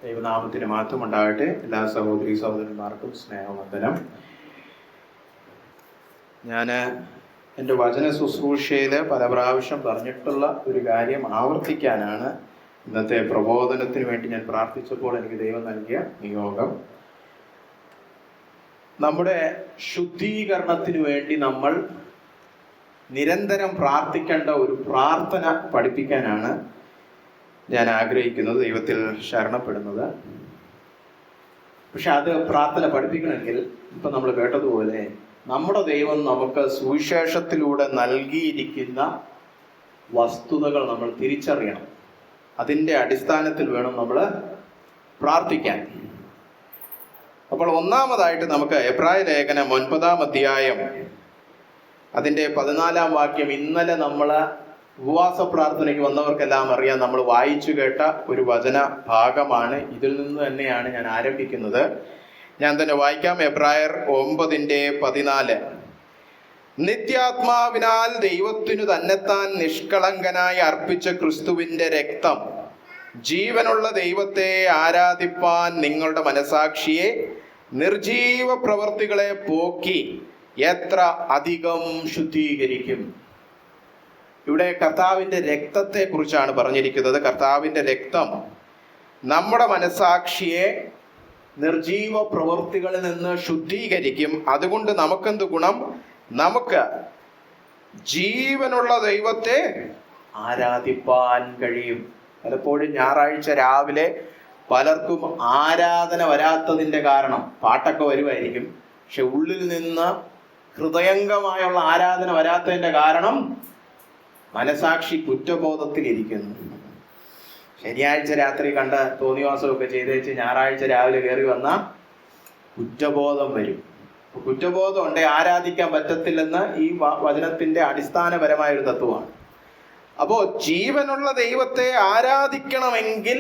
ദൈവനാമത്തിന് മഹത്വം ഉണ്ടാകട്ടെ. എല്ലാ സഹോദരി സഹോദരന്മാർക്കും സ്നേഹവന്ദനം. ഞാൻ എൻ്റെ വചന ശുശ്രൂഷയിൽ പല പ്രാവശ്യം പറഞ്ഞിട്ടുള്ള ഒരു കാര്യം ആവർത്തിക്കാനാണ് ഇന്നത്തെ പ്രബോധനത്തിന് വേണ്ടി ഞാൻ പ്രാർത്ഥിച്ചപ്പോൾ എനിക്ക് ദൈവം നൽകിയ നിയോഗം. നമ്മുടെ ശുദ്ധീകരണത്തിന് വേണ്ടി നമ്മൾ നിരന്തരം പ്രാർത്ഥിക്കേണ്ട ഒരു പ്രാർത്ഥന പഠിപ്പിക്കാനാണ് ഞാൻ ആഗ്രഹിക്കുന്നത്, ദൈവത്തിൽ ശരണപ്പെടുന്നത്. പക്ഷെ അത് പ്രാർത്ഥന പഠിപ്പിക്കണമെങ്കിൽ ഇപ്പം നമ്മൾ കേട്ടതുപോലെ നമ്മുടെ ദൈവം നമുക്ക് സുവിശേഷത്തിലൂടെ നൽകിയിരിക്കുന്ന വസ്തുതകൾ നമ്മൾ തിരിച്ചറിയണം. അതിൻ്റെ അടിസ്ഥാനത്തിൽ വേണം നമ്മൾ പ്രാർത്ഥിക്കാൻ. അപ്പോൾ ഒന്നാമതായിട്ട് നമുക്ക് എബ്രായ ലേഖനം 9-ാം അധ്യായം അതിൻ്റെ 14-ാം വാക്യം, ഇന്നലെ നമ്മൾ ഉപവാസ പ്രാർത്ഥനയ്ക്ക് വന്നവർക്കെല്ലാം അറിയാം, നമ്മൾ വായിച്ചു കേട്ട ഒരു വചന ഭാഗമാണ്. ഇതിൽ നിന്ന് തന്നെയാണ് ഞാൻ ആരംഭിക്കുന്നത്. ഞാൻ തന്നെ വായിക്കാം. എബ്രായർ 9:14. നിത്യാത്മാവിനാൽ ദൈവത്തിനു തന്നെത്താൻ നിഷ്കളങ്കനായി അർപ്പിച്ച ക്രിസ്തുവിന്റെ രക്തം ജീവനുള്ള ദൈവത്തെ ആരാധിപ്പാൻ നിങ്ങളുടെ മനസാക്ഷിയെ നിർജീവ പ്രവൃത്തികളെ പോക്കി എത്ര അധികം ശുദ്ധീകരിക്കും. ഇവിടെ കർത്താവിൻ്റെ രക്തത്തെ കുറിച്ചാണ് പറഞ്ഞിരിക്കുന്നത്. കർത്താവിൻ്റെ രക്തം നമ്മുടെ മനസാക്ഷിയെ നിർജീവ പ്രവൃത്തികളിൽ നിന്ന് ശുദ്ധീകരിക്കും. അതുകൊണ്ട് നമുക്കെന്ത് ഗുണം? നമുക്ക് ജീവനുള്ള ദൈവത്തെ ആരാധിപ്പാൻ കഴിയും. പലപ്പോഴും ഞായറാഴ്ച രാവിലെ പലർക്കും ആരാധന വരാത്തതിൻ്റെ കാരണം, പാട്ടൊക്കെ വരുമായിരിക്കും, പക്ഷെ ഉള്ളിൽ നിന്ന് ഹൃദയംഗമായുള്ള ആരാധന വരാത്തതിൻ്റെ കാരണം മനസാക്ഷി കുറ്റബോധത്തിലിരിക്കുന്നു. ശനിയാഴ്ച രാത്രി കണ്ട തോന്നിവാസമൊക്കെ ചെയ്തേച്ച് ഞായറാഴ്ച രാവിലെ കയറി വന്ന കുറ്റബോധം വരും. കുറ്റബോധം ഉണ്ടെ ആരാധിക്കാൻ പറ്റത്തില്ലെന്ന് ഈ വചനത്തിന്റെ അടിസ്ഥാനപരമായ ഒരു തത്വമാണ്. അപ്പോൾ ജീവനുള്ള ദൈവത്തെ ആരാധിക്കണമെങ്കിൽ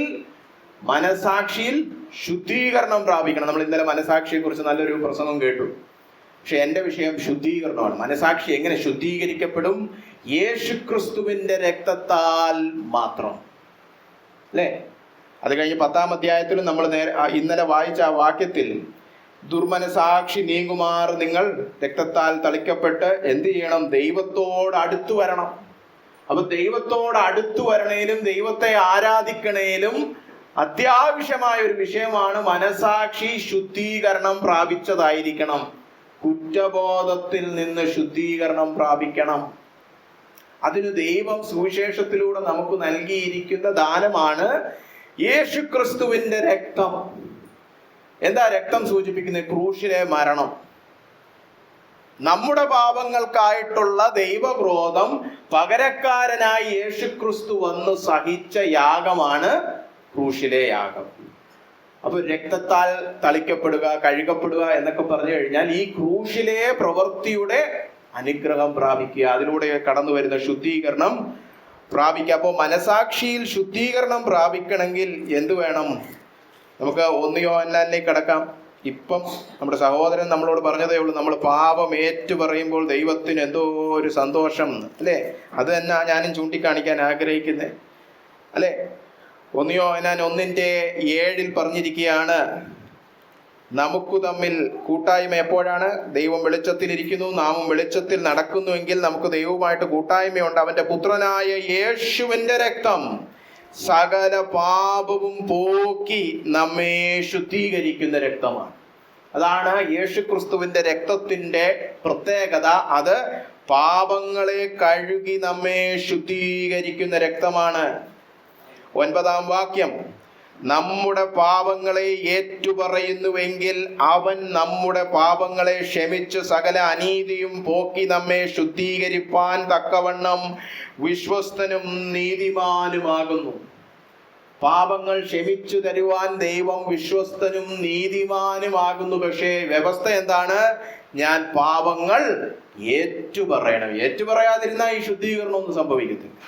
മനസാക്ഷിയിൽ ശുദ്ധീകരണം പ്രാപിക്കണം. നമ്മൾ ഇന്നലെ മനസാക്ഷിയെ കുറിച്ച് നല്ലൊരു പ്രസംഗം കേട്ടു. പക്ഷെ എൻ്റെ വിഷയം ശുദ്ധീകരണമാണ്. മനസാക്ഷി എങ്ങനെ ശുദ്ധീകരിക്കപ്പെടും? യേശുക്രിസ്തുവിന്റെ രക്തത്താൽ മാത്രം, അല്ലേ? അത് കഴിഞ്ഞ് 10-ാം അധ്യായത്തിലും നമ്മൾ ഇന്നലെ വായിച്ച ആ വാക്യത്തിൽ, ദുർമനസാക്ഷി നീങ്ങുമാർ നിങ്ങൾ രക്തത്താൽ തളിക്കപ്പെട്ട് എന്ത് ചെയ്യണം? ദൈവത്തോട് അടുത്തു വരണം. അപ്പൊ ദൈവത്തോട് അടുത്തു വരണേലും ദൈവത്തെ ആരാധിക്കണേലും അത്യാവശ്യമായ ഒരു വിഷയമാണ് മനസാക്ഷി ശുദ്ധീകരണം പ്രാപിച്ചതായിരിക്കണം. കുറ്റബോധത്തിൽ നിന്ന് ശുദ്ധീകരണം പ്രാപിക്കണം. അതിന് ദൈവം സുവിശേഷത്തിലൂടെ നമുക്ക് നൽകിയിരിക്കുന്ന ദാനമാണ് യേശുക്രിസ്തുവിന്റെ രക്തം. എന്താ രക്തം സൂചിപ്പിക്കുന്നത്? ക്രൂശിലെ മരണം. നമ്മുടെ പാപങ്ങൾക്കായിട്ടുള്ള ദൈവക്രോധം പകരക്കാരനായി യേശുക്രിസ്തു വന്ന് സഹിച്ച യാഗമാണ് ക്രൂശിലെ യാഗം. അപ്പൊ രക്തത്താൽ തളിക്കപ്പെടുക, കഴുകപ്പെടുക എന്നൊക്കെ പറഞ്ഞു കഴിഞ്ഞാൽ ഈ ക്രൂശിലെ പ്രവൃത്തിയുടെ അനുഗ്രഹം പ്രാപിക്കുക, അതിലൂടെ കടന്നു വരുന്ന ശുദ്ധീകരണം പ്രാപിക്കുക. അപ്പോൾ മനസാക്ഷിയിൽ ശുദ്ധീകരണം പ്രാപിക്കണമെങ്കിൽ എന്ത് വേണം? നമുക്ക് 1 യോഹന്നാനിലേക്ക് കടക്കാം. ഇപ്പം നമ്മുടെ സഹോദരൻ നമ്മളോട് പറഞ്ഞതേ ഉള്ളൂ, നമ്മൾ പാപം ഏറ്റു പറയുമ്പോൾ ദൈവത്തിന് എന്തോ ഒരു സന്തോഷം, അല്ലേ? അത് തന്നെ ഞാനും ചൂണ്ടിക്കാണിക്കാൻ ആഗ്രഹിക്കുന്നത്, അല്ലേ? 1 യോഹന്നാൻ 1:7 പറഞ്ഞിരിക്കുകയാണ്, നമുക്ക് തമ്മിൽ കൂട്ടായ്മ എപ്പോഴാണ്? ദൈവം വെളിച്ചത്തിലിരിക്കുന്നു, നാമും വെളിച്ചത്തിൽ നടക്കുന്നുവെങ്കിൽ നമുക്ക് ദൈവവുമായിട്ട് കൂട്ടായ്മയുണ്ട്. അവന്റെ പുത്രനായ യേശുവിന്റെ രക്തം സകല പാപവും പോക്കി നമ്മെ ശുദ്ധീകരിക്കുന്ന രക്തമാണ്. അതാണ് യേശുക്രിസ്തുവിന്റെ രക്തത്തിന്റെ പ്രത്യേകത. അത് പാപങ്ങളെ കഴുകി നമ്മെ ശുദ്ധീകരിക്കുന്ന രക്തമാണ്. 9-ാം വാക്യം, നമ്മുടെ പാപങ്ങളെ ഏറ്റുപറയുന്നുവെങ്കിൽ അവൻ നമ്മുടെ പാപങ്ങളെ ക്ഷമിച്ച് സകല അനീതിയും പോക്കി നമ്മെ ശുദ്ധീകരിപ്പാൻ തക്കവണ്ണം വിശ്വസ്തനും നീതിമാനുമാകുന്നു. പാപങ്ങൾ ക്ഷമിച്ചു തരുവാൻ ദൈവം വിശ്വസ്തനും നീതിമാനുമാകുന്നു. പക്ഷേ വ്യവസ്ഥ എന്താണ്? ഞാൻ പാപങ്ങൾ ഏറ്റുപറയണം. ഏറ്റുപറയാതിരുന്നാൽ ഈ ശുദ്ധീകരണം ഒന്നും സംഭവിക്കത്തില്ല.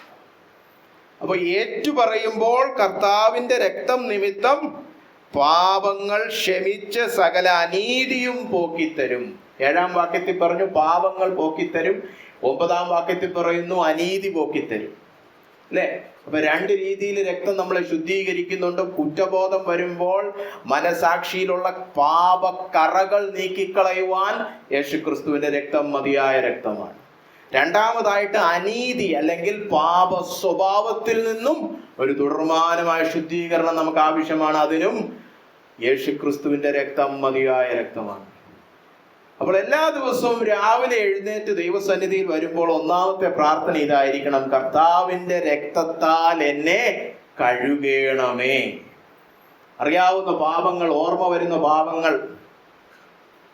അപ്പൊ ഏറ്റുപറയുമ്പോൾ കർത്താവിന്റെ രക്തം നിമിത്തം പാപങ്ങൾ ക്ഷമിച്ച് സകല അനീതിയും പോക്കിത്തരും. 7-ാം വാക്യത്തിൽ പറഞ്ഞു പാപങ്ങൾ പോക്കിത്തരും. 9-ാം വാക്യത്തിൽ പറയുന്നു അനീതി പോക്കിത്തരും. അല്ലെ? അപ്പൊ രണ്ട് രീതിയിൽ രക്തം നമ്മളെ ശുദ്ധീകരിക്കുന്നുണ്ട്. കുറ്റബോധം വരുമ്പോൾ മനസാക്ഷിയിലുള്ള പാപക്കറകൾ നീക്കിക്കളയുവാൻ യേശുക്രിസ്തുവിന്റെ രക്തം മതിയായ രക്തമാണ്. രണ്ടാമതായിട്ട് അനീതി അല്ലെങ്കിൽ പാപ സ്വഭാവത്തിൽ നിന്നും ഒരു തുടർമാനമായ ശുദ്ധീകരണം നമുക്ക് ആവശ്യമാണ്. അതിനും യേശുക്രിസ്തുവിന്റെ രക്തം മതിയായ രക്തമാണ്. അപ്പോൾ എല്ലാ ദിവസവും രാവിലെ എഴുന്നേറ്റ് ദൈവസന്നിധിയിൽ വരുമ്പോൾ ഒന്നാമത്തെ പ്രാർത്ഥന ഇതായിരിക്കണം: കർത്താവിന്റെ രക്തത്താൽ എന്നെ കഴുകണമേ. അറിയാവുന്ന പാപങ്ങൾ, ഓർമ്മ വരുന്ന പാപങ്ങൾ,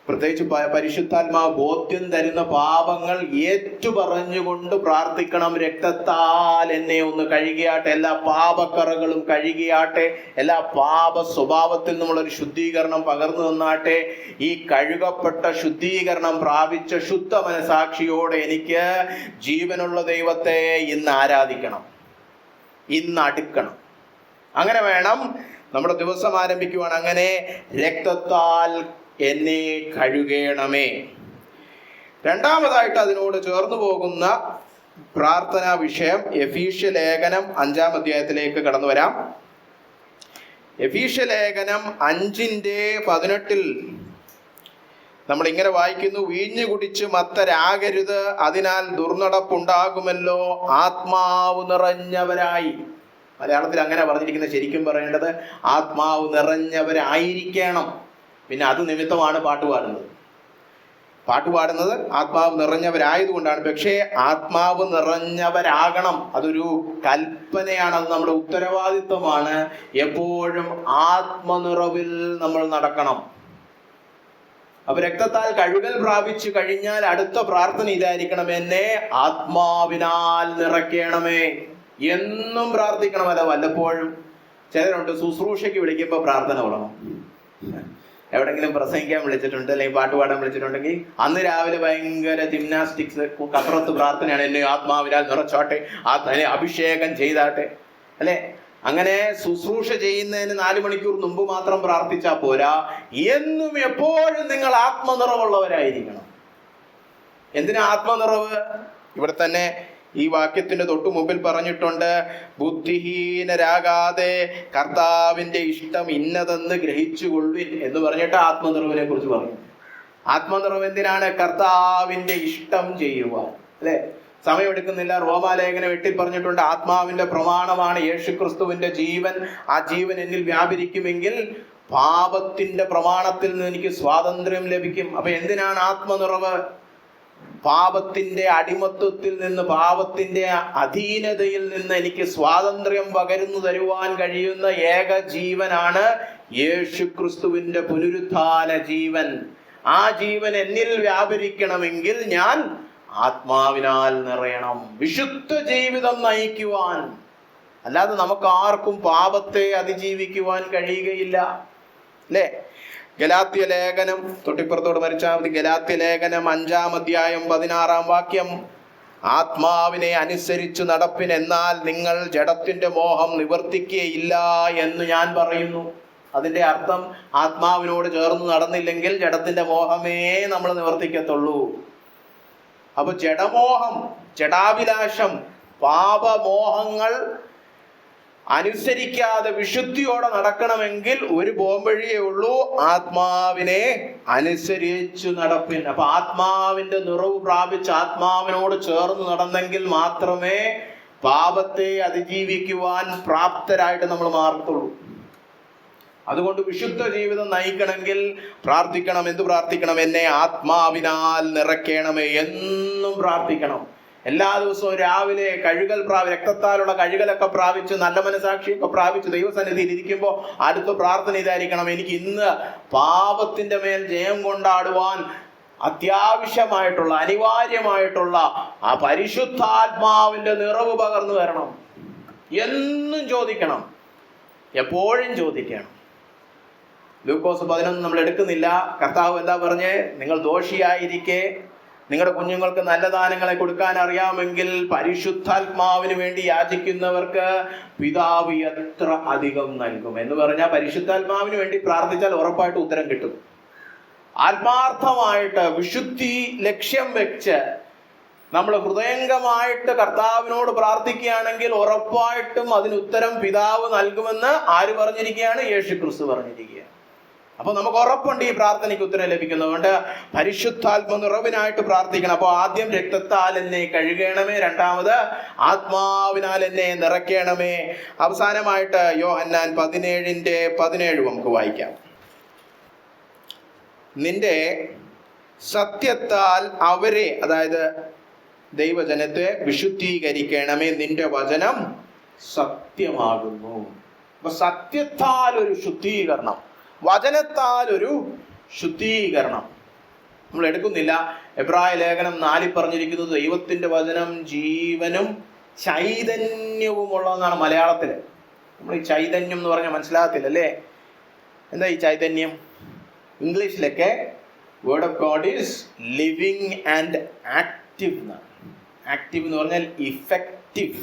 പ്രത്യേകിച്ച് പരിശുദ്ധാത്മാവ് ബോധ്യം തരുന്ന പാപങ്ങൾ ഏറ്റുപറഞ്ഞുകൊണ്ട് പ്രാർത്ഥിക്കണം. രക്തത്താൽ എന്നെ ഒന്ന് കഴുകിയാട്ടെ, എല്ലാ പാപക്കറകളും കഴുകിയാട്ടെ, എല്ലാ പാപ സ്വഭാവത്തിൽ നിന്നുള്ളൊരു ശുദ്ധീകരണം പകർന്നു തന്നാട്ടെ. ഈ കഴുകപ്പെട്ട ശുദ്ധീകരണം പ്രാപിച്ച ശുദ്ധ മനസാക്ഷിയോടെ എനിക്ക് ജീവനുള്ള ദൈവത്തെ ഇന്ന് ആരാധിക്കണം, ഇന്ന് അടുക്കണം. അങ്ങനെ വേണം നമ്മുടെ ദിവസം ആരംഭിക്കുവാൻ. അങ്ങനെ രക്തത്താൽ എന്നെ കഴുകണമേ. രണ്ടാമതായിട്ട് അതിനോട് ചേർന്ന് പോകുന്ന പ്രാർത്ഥനാ വിഷയം എഫീഷ്യ ലേഖനം 5-ാം അധ്യായത്തിലേക്ക് കടന്നു വരാം. എഫീഷ്യ ലേഖനം 5:18 നമ്മൾ ഇങ്ങനെ വായിക്കുന്നു: വീഞ്ഞു കുടിച്ച് മത്തരാകരുത്, അതിനാൽ ദുർനടപ്പുണ്ടാകുമല്ലോ, ആത്മാവ് നിറഞ്ഞവരായി. മലയാളത്തിൽ അങ്ങനെ പറഞ്ഞിരിക്കുന്നത്. ശരിക്കും പറയേണ്ടത് ആത്മാവ് നിറഞ്ഞവരായിരിക്കണം. പിന്നെ അത് നിമിത്തമാണ് പാട്ടുപാടുന്നത് ആത്മാവ് നിറഞ്ഞവരായതുകൊണ്ടാണ്. പക്ഷേ ആത്മാവ് നിറഞ്ഞവരാകണം, അതൊരു കൽപ്പനയാണ്, അത് നമ്മുടെ ഉത്തരവാദിത്വമാണ്. എപ്പോഴും ആത്മനിറവിൽ നമ്മൾ നടക്കണം. അപ്പൊ രക്തത്താൽ കഴുകൽ പ്രാപിച്ചു കഴിഞ്ഞാൽ അടുത്ത പ്രാർത്ഥന ഇതായിരിക്കണം: എന്നെ ആത്മാവിനാൽ നിറയ്ക്കണമേ. എന്നും പ്രാർത്ഥിക്കണമല്ല, വല്ലപ്പോഴും. ചിലരുണ്ട് ശുശ്രൂഷയ്ക്ക് വിളിക്കുമ്പോൾ പ്രാർത്ഥന തുടങ്ങും. എവിടെങ്കിലും പ്രസംഗിക്കാൻ വിളിച്ചിട്ടുണ്ട്, അല്ലെങ്കിൽ പാട്ട് പാടാൻ വിളിച്ചിട്ടുണ്ടെങ്കിൽ അന്ന് രാവിലെ ഭയങ്കര ജിംനാസ്റ്റിക്സ്, കസറത്ത് പ്രാർത്ഥനയാണ്. എന്നെ ആത്മാവിനാൽ നിറച്ചോട്ടെ, അഭിഷേകം ചെയ്താട്ടെ, അല്ലെ? അങ്ങനെ ശുശ്രൂഷ ചെയ്യുന്നതിന് 4 മണിക്കൂർ മുമ്പ് മാത്രം പ്രാർത്ഥിച്ചാൽ പോരാ, എന്നും എപ്പോഴും നിങ്ങൾ ആത്മനിറവുള്ളവരായിരിക്കണം. എന്തിനാ ആത്മനിറവ്? ഇവിടെ തന്നെ ഈ വാക്യത്തിന്റെ തൊട്ടു മുമ്പിൽ പറഞ്ഞിട്ടുണ്ട്: ബുദ്ധിഹീനരാകാതെ കർത്താവിന്റെ ഇഷ്ടം ഇന്നതെന്ന് ഗ്രഹിച്ചുകൊള്ളുവിൻ എന്ന് പറഞ്ഞിട്ട് ആത്മനിറവിനെ കുറിച്ച് പറഞ്ഞു. ആത്മനിറവ് എന്തിനാണ്? കർത്താവിന്റെ ഇഷ്ടം ചെയ്യുവാൻ, അല്ലെ? സമയമെടുക്കുന്നില്ല. റോമാലേഖനം 8 പറഞ്ഞിട്ടുണ്ട്: ആത്മാവിന്റെ പ്രമാണമാണ് യേശുക്രിസ്തുവിന്റെ ജീവൻ. ആ ജീവൻ എന്നിൽ വ്യാപരിക്കുമെങ്കിൽ പാപത്തിന്റെ പ്രമാണത്തിൽ നിന്ന് എനിക്ക് സ്വാതന്ത്ര്യം ലഭിക്കും. അപ്പൊ എന്തിനാണ് ആത്മനിറവ്? പാപത്തിന്റെ അടിമത്വത്തിൽ നിന്ന്, പാപത്തിന്റെ അധീനതയിൽ നിന്ന് എനിക്ക് സ്വാതന്ത്ര്യം പകരുന്നു തരുവാൻ കഴിയുന്ന ഏക ജീവനാണ് യേശുക്രിസ്തുവിന്റെ പുനരുത്ഥാന ജീവൻ. ആ ജീവൻ എന്നിൽ വ്യാപരിക്കണമെങ്കിൽ ഞാൻ ആത്മാവിനാൽ നിറയണം, വിശുദ്ധ ജീവിതം നയിക്കുവാൻ. അല്ലാതെ നമുക്ക് ആർക്കും പാപത്തെ അതിജീവിക്കുവാൻ കഴിയുകയില്ല, അല്ലേ? ഗലാത്യ ലേഖനം, തൊട്ടിപ്പുറത്തോട് മരിച്ചാൽ മതി, ഗലാത്യ ലേഖനം 5-ാം അധ്യായം 16-ാം വാക്യം: ആത്മാവിനെ അനുസരിച്ചു നടപ്പിൻ, എന്നാൽ നിങ്ങൾ ജഡത്തിന്റെ മോഹം നിവർത്തിക്കുകയില്ല എന്ന് ഞാൻ പറയുന്നു. അതിന്റെ അർത്ഥം ആത്മാവിനോട് ചേർന്ന് നടന്നില്ലെങ്കിൽ ജഡത്തിന്റെ മോഹമേ നമ്മൾ നിവർത്തിക്കത്തുള്ളൂ. അപ്പൊ ജഡമോഹം, ജഡാഭിലാഷം, പാപമോഹങ്ങൾ അനുസരിക്കാതെ വിശുദ്ധിയോടെ നടക്കണമെങ്കിൽ ഒരു പോംവഴിയേ ഉള്ളൂ: ആത്മാവിനെ അനുസരിച്ചു നടപ്പിൻ. അപ്പൊ ആത്മാവിന്റെ നിറവ് പ്രാപിച്ച് ആത്മാവിനോട് ചേർന്ന് നടന്നെങ്കിൽ മാത്രമേ പാപത്തെ അതിജീവിക്കുവാൻ പ്രാപ്തരായിട്ട് നമ്മൾ മാറത്തുള്ളൂ. അതുകൊണ്ട് വിശുദ്ധ ജീവിതം നയിക്കണമെങ്കിൽ പ്രാർത്ഥിക്കണം. എന്ത് പ്രാർത്ഥിക്കണം? എന്നെ ആത്മാവിനാൽ നിറയ്ക്കണമേ എന്നും പ്രാർത്ഥിക്കണം. എല്ലാ ദിവസവും രാവിലെ രക്തത്താലുള്ള കഴുകലൊക്കെ പ്രാപിച്ച്, നല്ല മനസാക്ഷിയൊക്കെ പ്രാപിച്ച് ദൈവസന്നിധിയിൽ ഇരിക്കുമ്പോൾ അടുത്ത പ്രാർത്ഥന ഇതായിരിക്കണം: എനിക്ക് ഇന്ന് പാപത്തിന്റെ മേൽ ജയം കൊണ്ടാടുവാൻ അത്യാവശ്യമായിട്ടുള്ള, അനിവാര്യമായിട്ടുള്ള ആ പരിശുദ്ധാത്മാവിന്റെ നിറവ് പകർന്നു തരണം. എന്നും ചോദിക്കണം, എപ്പോഴും ചോദിക്കണം. ലൂക്കോസ് 11 നമ്മൾ എടുക്കുന്നില്ല. കർത്താവ് എന്താ പറഞ്ഞേ? നിങ്ങൾ ദോഷിയായിരിക്കെ നിങ്ങളുടെ കുഞ്ഞുങ്ങൾക്ക് നല്ല ദാനങ്ങളെ കൊടുക്കാൻ അറിയാമെങ്കിൽ പരിശുദ്ധാത്മാവിന് വേണ്ടി യാചിക്കുന്നവർക്ക് പിതാവ് എത്ര അധികം നൽകും എന്ന് പറഞ്ഞാൽ, പരിശുദ്ധാത്മാവിന് വേണ്ടി പ്രാർത്ഥിച്ചാൽ ഉറപ്പായിട്ട് ഉത്തരം കിട്ടും. ആത്മാർത്ഥമായിട്ട് വിശുദ്ധി ലക്ഷ്യം വെച്ച് നമ്മൾ ഹൃദയംഗമായിട്ട് കർത്താവിനോട് പ്രാർത്ഥിക്കുകയാണെങ്കിൽ ഉറപ്പായിട്ടും അതിന് ഉത്തരം പിതാവ് നൽകുമെന്ന് ആര് പറഞ്ഞിരിക്കുകയാണ്? യേശുക്രിസ്തു പറഞ്ഞിരിക്കുകയാണ്. അപ്പൊ നമുക്ക് ഉറപ്പുണ്ട് ഈ പ്രാർത്ഥനയ്ക്ക് ഉത്തരം ലഭിക്കുന്നതുകൊണ്ട് പരിശുദ്ധാത്മ നിറവിനായിട്ട് പ്രാർത്ഥിക്കണം. അപ്പൊ ആദ്യം രക്തത്താൽ എന്നെ കഴുകണമേ, രണ്ടാമത് ആത്മാവിനാൽ എന്നെ നിറയ്ക്കണമേ, അവസാനമായിട്ട് യോഹന്നാൻ 17:17 നമുക്ക് വായിക്കാം. നിന്റെ സത്യത്താൽ അവരെ, അതായത് ദൈവജനത്തെ വിശുദ്ധീകരിക്കണമേ, നിന്റെ വചനം സത്യമാകുന്നു. അപ്പൊ സത്യത്താൽ ഒരു ശുദ്ധീകരണം, വചനത്താൽ ഒരു ശുദ്ധീകരണം നമ്മൾ എടുക്കുന്നില്ല. എബ്രായ ലേഖനം 4 പറഞ്ഞിരിക്കുന്നത് ദൈവത്തിന്റെ വചനം ജീവനും ചൈതന്യവുമുള്ളതെന്നാണ് മലയാളത്തില്. നമ്മൾ ഈ ചൈതന്യം എന്ന് പറഞ്ഞാൽ മനസ്സിലാകത്തില്ല അല്ലേ? എന്താ ഈ ചൈതന്യം? ഇംഗ്ലീഷിലൊക്കെ word of God is living and active എന്നാണ്. ആക്റ്റീവ് എന്ന് പറഞ്ഞാൽ ഇഫക്റ്റീവ്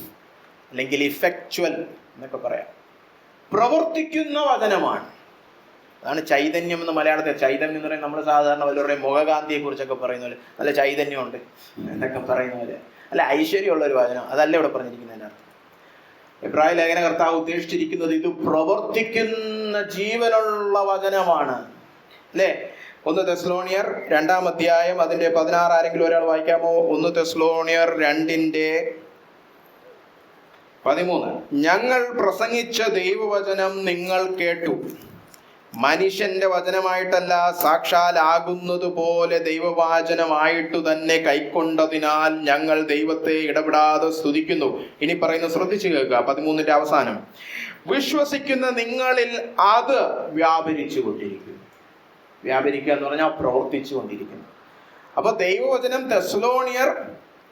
അല്ലെങ്കിൽ ഇഫക്ച്വൽ എന്നൊക്കെ പറയാം. പ്രവർത്തിക്കുന്ന വചനമാണ്. അതാണ് ചൈതന്യം എന്ന് മലയാളത്തിൽ. ചൈതന്യം എന്ന് പറയുന്നത് നമ്മൾ സാധാരണ വല്ലവരുടെയും മുഖകാന്തിയെ കുറിച്ചൊക്കെ പറയുന്ന പോലെ നല്ല ചൈതന്യമുണ്ട് എന്നൊക്കെ പറയുന്ന പോലെ അല്ല, ഐശ്വര്യമുള്ള ഒരു വചനം. അതല്ല ഇവിടെ പറഞ്ഞിരിക്കുന്നതിൻ്റെ അർത്ഥം. എബ്രായ ലേഖന കർത്താവ് ഉദ്ദേശിച്ചിരിക്കുന്നത് ഇത് പ്രവർത്തിക്കുന്ന ജീവനുള്ള വചനമാണ് അല്ലേ? 1 തെസ്സലോനിയർ 2-ാം അധ്യായം അതിന്റെ 16 ആരെങ്കിലും ഒരാൾ വായിക്കാമോ? 1 തെസ്സലോനിയർ 2:13. ഞങ്ങൾ പ്രസംഗിച്ച ദൈവവചനം നിങ്ങൾ കേട്ടു, മനുഷ്യന്റെ വചനമായിട്ടല്ല, സാക്ഷാലാകുന്നത് പോലെ ദൈവവചനമായിട്ടു തന്നെ കൈക്കൊണ്ടതിനാൽ ഞങ്ങൾ ദൈവത്തെ ഇടപെടാതെ സ്തുതിക്കുന്നു. ഇനി പറയുന്നത് ശ്രദ്ധിച്ചു കേൾക്കുക. 13-ന്റെ അവസാനം, വിശ്വസിക്കുന്ന നിങ്ങളിൽ അത് വ്യാപരിച്ചു കൊണ്ടിരിക്കുന്നു. വ്യാപരിക്കുക എന്ന് പറഞ്ഞാൽ പ്രവർത്തിച്ചു കൊണ്ടിരിക്കുന്നു. അപ്പൊ ദൈവവചനം തെസ്സലോനിയർ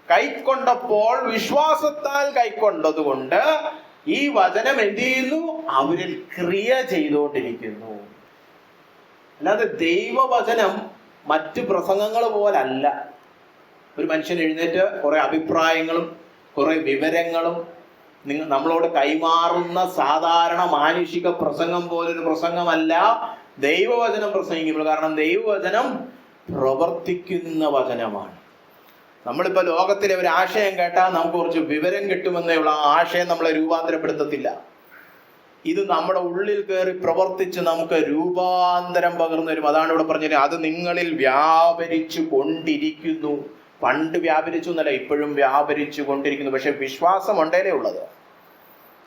കൈക്കൊണ്ടപ്പോൾ വിശ്വാസത്താൽ കൈക്കൊണ്ടത് കൊണ്ട് ഈ വചനം എന്ത് ചെയ്യുന്നു? അവരിൽ ക്രിയ ചെയ്തുകൊണ്ടിരിക്കുന്നു. അല്ലാതെ ദൈവവചനം മറ്റ് പ്രസംഗങ്ങൾ പോലല്ല. ഒരു മനുഷ്യൻ എഴുന്നേറ്റ് കുറെ അഭിപ്രായങ്ങളും കുറെ വിവരങ്ങളും നമ്മളോട് കൈമാറുന്ന സാധാരണ മാനുഷിക പ്രസംഗം പോലൊരു പ്രസംഗമല്ല ദൈവവചനം പ്രസംഗിക്കുമ്പോൾ. കാരണം ദൈവവചനം പ്രവർത്തിക്കുന്ന വചനമാണ്. നമ്മളിപ്പോ ലോകത്തിലെ ഒരു ആശയം കേട്ടാൽ നമുക്ക് കുറച്ച് വിവരം കിട്ടുമെന്നേ ഉള്ള ആശയം നമ്മളെ രൂപാന്തരപ്പെടുത്തത്തില്ല. ഇത് നമ്മുടെ ഉള്ളിൽ കയറി പ്രവർത്തിച്ച് നമുക്ക് രൂപാന്തരം പകർന്നു വരും. അതാണ് ഇവിടെ പറഞ്ഞത്, അത് നിങ്ങളിൽ വ്യാപരിച്ചു കൊണ്ടിരിക്കുന്നു. പണ്ട് വ്യാപരിച്ചു എന്നല്ല, ഇപ്പോഴും വ്യാപരിച്ചു കൊണ്ടിരിക്കുന്നു. പക്ഷെ വിശ്വാസം ഉണ്ടേലേ ഉള്ളത്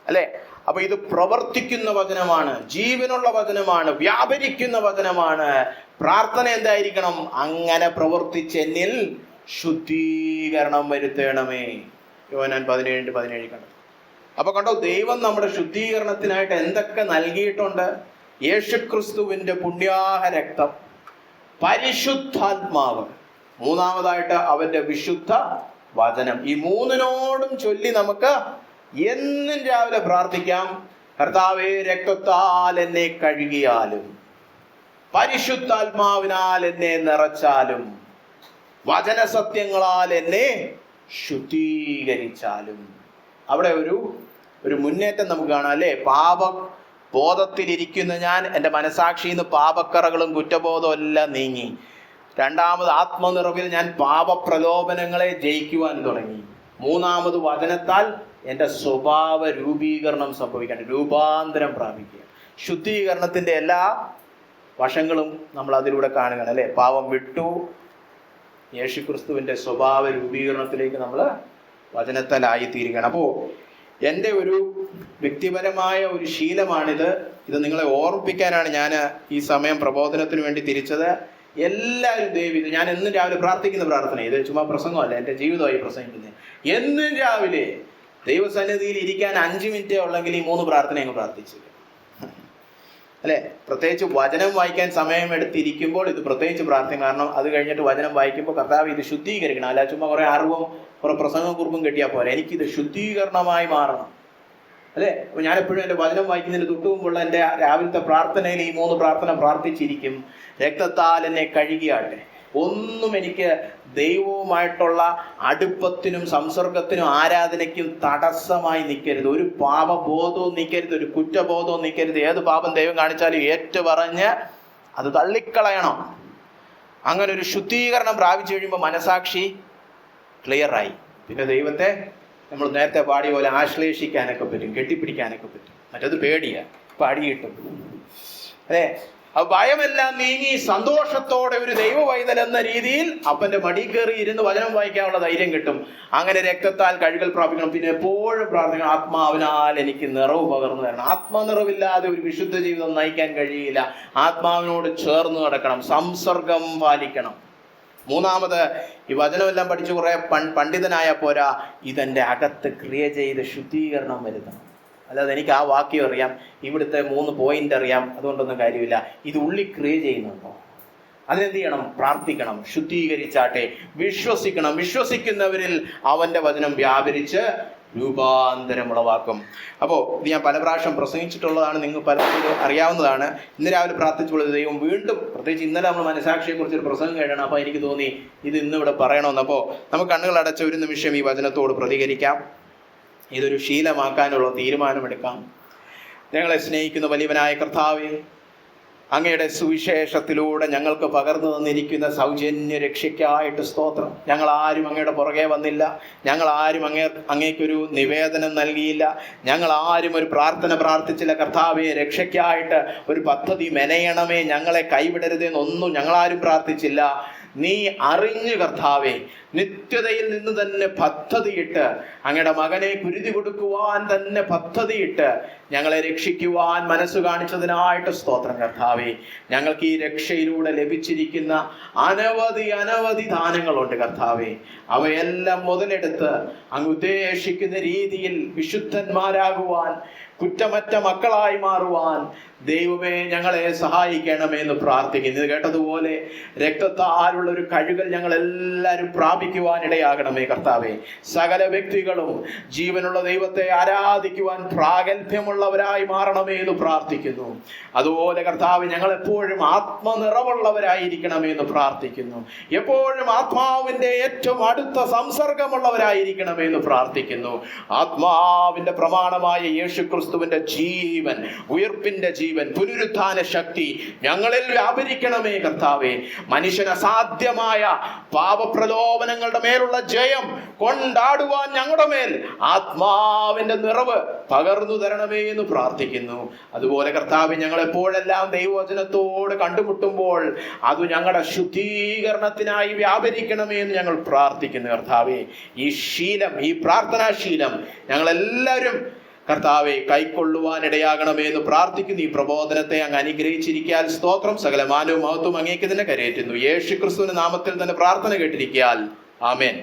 അല്ലെ? അപ്പൊ ഇത് പ്രവർത്തിക്കുന്ന വചനമാണ്, ജീവനുള്ള വചനമാണ്, വ്യാപരിക്കുന്ന വചനമാണ്. പ്രാർത്ഥന എന്തായിരിക്കണം? അങ്ങനെ പ്രവർത്തിച്ച് എന്നിൽ ശുദ്ധീകരണം വരുത്തണമേ. യോഹന്നാൻ 17:17 കണ്ടു. അപ്പൊ കണ്ടോ, ദൈവം നമ്മുടെ ശുദ്ധീകരണത്തിനായിട്ട് എന്തൊക്കെ നൽകിയിട്ടുണ്ട്? യേശുക്രിസ്തുവിന്റെ പുണ്യാഹ രക്തം, പരിശുദ്ധാത്മാവ്, മൂന്നാമതായിട്ട് അവന്റെ വിശുദ്ധ വചനം. ഈ മൂന്നിനോടും ചൊല്ലി നമുക്ക് എന്നും രാവിലെ പ്രാർത്ഥിക്കാം, കർത്താവേ രക്തത്താൽ എന്നെ കഴുകിയാലും, പരിശുദ്ധാത്മാവിനാൽ എന്നെ നിറച്ചാലും, വചനസത്യങ്ങളാൽ എന്നെ ശുദ്ധീകരിച്ചാലും. അവിടെ ഒരു മുന്നേറ്റം നമുക്ക് കാണാം അല്ലേ? ബോധത്തിലിരിക്കുന്ന ഞാൻ, എൻ്റെ മനസാക്ഷിയിൽ നിന്ന് പാപക്കറകളും കുറ്റബോധവും എല്ലാം നീങ്ങി. രണ്ടാമത് ആത്മനിറവിൽ ഞാൻ പാപപ്രലോഭനങ്ങളെ ജയിക്കുവാൻ തുടങ്ങി. മൂന്നാമത് വചനത്താൽ എൻ്റെ സ്വഭാവ രൂപീകരണം സംഭവിക്കാൻ, രൂപാന്തരം പ്രാപിക്കുക. ശുദ്ധീകരണത്തിൻ്റെ എല്ലാ വശങ്ങളും നമ്മൾ അതിലൂടെ കാണുകയാണ് അല്ലേ? പാപം വിട്ടു യേശുക്രിസ്തുവിൻ്റെ സ്വഭാവ രൂപീകരണത്തിലേക്ക് നമ്മൾ വചനത്താലായിത്തീരുകയാണ്. അപ്പോൾ എൻ്റെ ഒരു വ്യക്തിപരമായ ഒരു ശീലമാണിത്. ഇത് നിങ്ങളെ ഓർമ്മിപ്പിക്കാനാണ് ഞാൻ ഈ സമയം പ്രബോധനത്തിന് വേണ്ടി തിരിച്ചത്. എല്ലാവരും ദൈവം, ഞാൻ എന്നും രാവിലെ പ്രാർത്ഥിക്കുന്ന പ്രാർത്ഥന, ഇത് ചുമ്മാ പ്രസംഗമല്ല, എൻ്റെ ജീവിതമായി പ്രസംഗിക്കുന്നത്. എന്നും രാവിലെ ദൈവസന്നിധിയിൽ ഇരിക്കാൻ 5 മിനിറ്റേ ഉള്ളെങ്കിൽ ഈ 3 പ്രാർത്ഥന അങ്ങ് പ്രാർത്ഥിച്ചു അല്ലേ? പ്രത്യേകിച്ച് വചനം വായിക്കാൻ സമയം എടുത്തിരിക്കുമ്പോൾ ഇത് പ്രത്യേകിച്ച് പ്രാർത്ഥന. കാരണം അത് കഴിഞ്ഞിട്ട് വചനം വായിക്കുമ്പോൾ കർത്താവ് ഇത് ശുദ്ധീകരിക്കണം. അല്ല ചുമ്മാ കുറെ അറിവും കുറെ പ്രസംഗം കുറിപ്പും കിട്ടിയാൽ പോലെ, എനിക്കിത് ശുദ്ധീകരണമായി മാറണം അല്ലേ? അപ്പോൾ ഞാനെപ്പോഴും എൻ്റെ വചനം വായിക്കുന്നതിന് തൊട്ടു മുമ്പുള്ള എൻ്റെ രാവിലത്തെ പ്രാർത്ഥനയിൽ ഈ 3 പ്രാർത്ഥന പ്രാർത്ഥിച്ചിരിക്കും. രക്തത്താൽ എന്നെ കഴുകിയാട്ടെ. ഒന്നും എനിക്ക് ദൈവവുമായിട്ടുള്ള അടുപ്പത്തിനും സംസർഗത്തിനും ആരാധനയ്ക്കും തടസ്സമായി നിൽക്കരുത്. ഒരു പാപബോധവും നിൽക്കരുത്, ഒരു കുറ്റബോധവും നിൽക്കരുത്. ഏത് പാപം ദൈവം കാണിച്ചാലും ഏറ്റുപറഞ്ഞ് അത് തള്ളിക്കളയണം. അങ്ങനെ ഒരു ശുദ്ധീകരണം പ്രാപിച്ചു കഴിയുമ്പോൾ മനസാക്ഷി ക്ലിയറായി. പിന്നെ ദൈവത്തെ നമ്മൾ നേരത്തെ പാടിയ പോലെ ആശ്ലേഷിക്കാനൊക്കെ പറ്റും, കെട്ടിപ്പിടിക്കാനൊക്കെ പറ്റും. മറ്റത് പേടിയാണ്, പാടി കിട്ടും അല്ലേ. ആ ഭയമെല്ലാം നീങ്ങി സന്തോഷത്തോടെ ഒരു ദൈവ പൈതൽ എന്ന രീതിയിൽ അപ്പന്റെ മടി കയറി ഇരുന്ന് വചനം വായിക്കാനുള്ള ധൈര്യം കിട്ടും. അങ്ങനെ രക്തത്താൽ കഴുകൽ പ്രാപിക്കണം. പിന്നെ എപ്പോഴും പ്രാർത്ഥിക്കണം, ആത്മാവിനാൽ എനിക്ക് നിറവ് പകർന്നു തരണം. ആത്മനിറവില്ലാതെ ഒരു വിശുദ്ധ ജീവിതം നയിക്കാൻ കഴിയില്ല. ആത്മാവിനോട് ചേർന്ന് നടക്കണം, സംസർഗം പാലിക്കണം. മൂന്നാമത്, ഈ വചനമെല്ലാം പഠിച്ച് കുറെ പണ്ഡിതനായ പോരാ, ഇതെന്റെ അകത്ത് ക്രിയ ചെയ്ത് ശുദ്ധീകരണം വരുത്തണം. അല്ലാതെ എനിക്ക് ആ വാക്യം അറിയാം, ഇവിടുത്തെ 3 പോയിന്റ് അറിയാം, അതുകൊണ്ടൊന്നും കാര്യമില്ല. ഇത് ഉള്ളിൽ ക്രിയ ചെയ്യുന്നുണ്ടോ? അതിനെന്ത് ചെയ്യണം? പ്രാർത്ഥിക്കണം, ശുദ്ധീകരിച്ചാട്ടെ. വിശ്വസിക്കണം. വിശ്വസിക്കുന്നവരിൽ അവന്റെ വചനം വ്യാപരിച്ച് രൂപാന്തരം ഉളവാക്കും. അപ്പോൾ ഇത് ഞാൻ പല പ്രാവശ്യം പ്രസംഗിച്ചിട്ടുള്ളതാണ്, നിങ്ങൾ പലപ്പോഴും അറിയാവുന്നതാണ്. ഇന്ന് രാവിലെ പ്രാർത്ഥിച്ചുള്ളത് ദൈവം വീണ്ടും, പ്രത്യേകിച്ച് ഇന്നലെ നമ്മൾ മനസാക്ഷിയെക്കുറിച്ച് ഒരു പ്രസംഗം കേൾക്കണം. അപ്പോൾ എനിക്ക് തോന്നി ഇത് ഇന്നിവിടെ പറയണമെന്ന്. അപ്പോൾ നമുക്ക് കണ്ണുകൾ അടച്ച ഒരു നിമിഷം ഈ വചനത്തോട് പ്രതികരിക്കാം. ഇതൊരു ശീലമാക്കാനുള്ള തീരുമാനമെടുക്കാം. ഞങ്ങളെ സ്നേഹിക്കുന്ന വലിയവനായ കർത്താവേ, അങ്ങയുടെ സുവിശേഷത്തിലൂടെ ഞങ്ങൾക്ക് പകർന്നു തന്നിരിക്കുന്ന സൗജന്യ രക്ഷയ്ക്കായിട്ട് സ്തോത്രം. ഞങ്ങളാരും അങ്ങയുടെ പുറകെ വന്നില്ല, ഞങ്ങളാരും അങ്ങേക്കൊരു നിവേദനം നൽകിയില്ല, ഞങ്ങളാരും ഒരു പ്രാർത്ഥന പ്രാർത്ഥിച്ചില്ല. കർത്താവേ, രക്ഷയ്ക്കായിട്ട് ഒരു പദ്ധതി മെനയണമേ, ഞങ്ങളെ കൈവിടരുതെന്നൊന്നും ഞങ്ങളാരും പ്രാർത്ഥിച്ചില്ല. നീ അറിഞ്ഞ് കർത്താവേ, നിത്യതയിൽ നിന്ന് തന്നെ പദ്ധതിയിട്ട് അങ്ങയുടെ മകനെ കുരുതി കൊടുക്കുവാൻ തന്നെ പദ്ധതിയിട്ട് ഞങ്ങളെ രക്ഷിക്കുവാൻ മനസ്സ് കാണിച്ചതിനായിട്ട് സ്തോത്രം കർത്താവേ. ഞങ്ങൾക്ക് ഈ രക്ഷയിലൂടെ ലഭിച്ചിരിക്കുന്ന അനവധി ദാനങ്ങളുണ്ട് കർത്താവേ. അവയെല്ലാം മുതലെടുത്ത് അങ്ങ് ഉദ്ദേശിക്കുന്ന രീതിയിൽ വിശുദ്ധന്മാരാകുവാൻ, കുറ്റമറ്റ മക്കളായി മാറുവാൻ ദൈവമേ ഞങ്ങളെ സഹായിക്കണമേ എന്ന് പ്രാർത്ഥിക്കുന്നു. ഇത് കേട്ടതുപോലെ രക്തത്താലുള്ള ഒരു കഴുകൽ ഞങ്ങൾ എല്ലാവരും പ്രാപിക്കുവാൻ ഇടയാകണമേ കർത്താവേ. സകല വ്യക്തികളും ജീവനുള്ള ദൈവത്തെ ആരാധിക്കുവാൻ പ്രാഗൽഭ്യമുള്ളവരായി മാറണമേ എന്ന് പ്രാർത്ഥിക്കുന്നു. അതുപോലെ കർത്താവ്, ഞങ്ങൾ എപ്പോഴും ആത്മനിറവുള്ളവരായിരിക്കണമേ എന്ന് പ്രാർത്ഥിക്കുന്നു. എപ്പോഴും ആത്മാവിന്റെ ഏറ്റവും അടുത്ത സംസർഗമുള്ളവരായിരിക്കണമേ എന്ന് പ്രാർത്ഥിക്കുന്നു. ആത്മാവിന്റെ പ്രമാണമായ യേശുക്രിസ്തുവിന്റെ ജീവൻ, ഉയർപ്പിന്റെ ജീവൻ, പുനരുത്ഥാന ശക്തി ഞങ്ങളിൽ വ്യാപരിക്കണമേ കർത്താവേ. മനുഷ്യന് അസാധ്യമായ പാപപ്രലോഭനങ്ങളുടെ മേലുള്ള ജയം കൊണ്ടാടുവാൻ ഞങ്ങളുടെ മേൽ ആത്മാവിന്റെ നിറവ് പകർന്നു തരണമേ എന്ന് പ്രാർത്ഥിക്കുന്നു. അതുപോലെ കർത്താവേ, ഞങ്ങളെപ്പോഴെല്ലാം ദൈവവചനത്തോട് കണ്ടുമുട്ടുമ്പോൾ അത് ഞങ്ങളുടെ ശുദ്ധീകരണത്തിനായി വ്യാപരിക്കണമേ എന്ന് ഞങ്ങൾ പ്രാർത്ഥിക്കുന്നു കർത്താവേ. ഈ ശീലം, ഈ പ്രാർത്ഥനാശീലം ഞങ്ങളെല്ലാവരും കർത്താവെ കൈക്കൊള്ളുവാനിടയാകണമേ എന്ന് പ്രാർത്ഥിക്കുന്നു. ഈ പ്രബോധനത്തെ അങ്ങ് അനുഗ്രഹിച്ചിരിക്കാൻ സ്തോത്രം. സകല മാനവും മഹത്വം അങ്ങേക്ക് തന്നെ കരയേറ്റുന്നു. യേശുക്രിസ്തുവിന്റെ നാമത്തിൽ തന്നെ പ്രാർത്ഥന കേട്ടിരിക്കാൻ. ആമേൻ.